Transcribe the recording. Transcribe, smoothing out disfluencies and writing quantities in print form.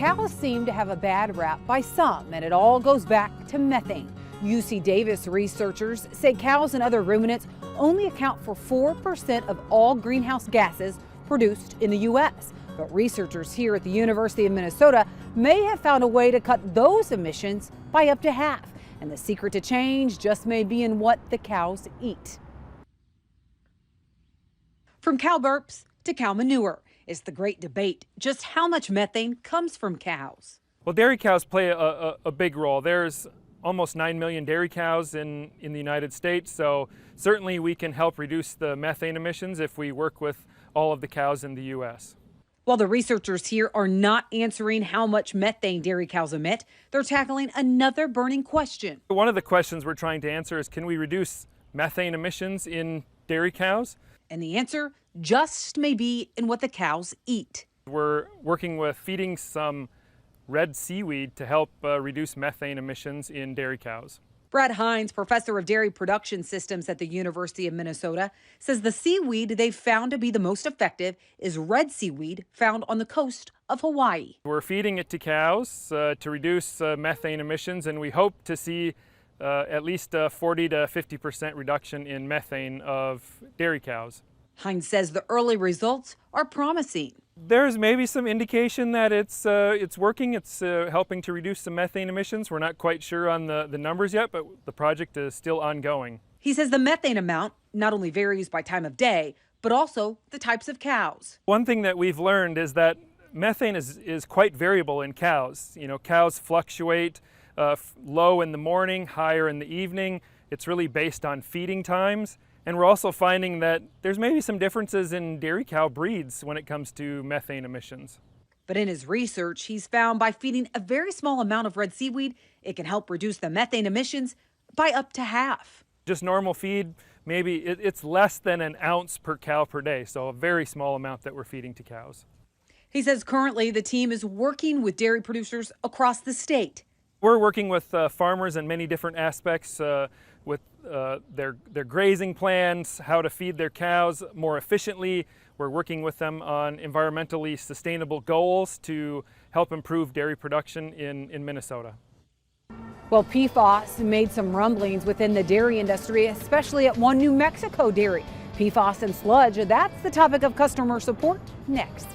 cows seem to have a bad rap by some, and it all goes back to methane. UC Davis researchers say cows and other ruminants only account for 4% of all greenhouse gases produced in the U.S. But researchers here at the University of Minnesota may have found a way to cut those emissions by up to half. And the secret to change just may be in what the cows eat. From cow burps to cow manure, it's the great debate just how much methane comes from cows. Well, dairy cows play a big role. There's almost 9 million dairy cows in the United States, so certainly we can help reduce the methane emissions if we work with all of the cows in the U.S. While the researchers here are not answering how much methane dairy cows emit, they're tackling another burning question. One of the questions we're trying to answer is, can we reduce methane emissions in dairy cows? And the answer just may be in what the cows eat. We're working with feeding some red seaweed to help reduce methane emissions in dairy cows. Brad Hines, professor of dairy production systems at the University of Minnesota, says the seaweed they've found to be the most effective is red seaweed found on the coast of Hawaii. We're feeding it to cows to reduce methane emissions, and we hope to see at least a 40 to 50% reduction in methane of dairy cows. Hines says the early results are promising. There's maybe some indication that it's working. It's helping to reduce some methane emissions. We're not quite sure on the numbers yet, but the project is still ongoing. He says the methane amount not only varies by time of day, but also the types of cows. One thing that we've learned is that methane is quite variable in cows. You know, cows fluctuate low in the morning, higher in the evening. It's really based on feeding times. And we're also finding that there's maybe some differences in dairy cow breeds when it comes to methane emissions. But in his research, he's found by feeding a very small amount of red seaweed, it can help reduce the methane emissions by up to half. Just normal feed, maybe it's less than an ounce per cow per day, so a very small amount that we're feeding to cows. He says currently the team is working with dairy producers across the state. We're working with farmers in many different aspects with their grazing plans, how to feed their cows more efficiently. We're working with them on environmentally sustainable goals to help improve dairy production in Minnesota. Well, PFAS made some rumblings within the dairy industry, especially at one New Mexico dairy. PFAS and sludge, that's the topic of customer support next.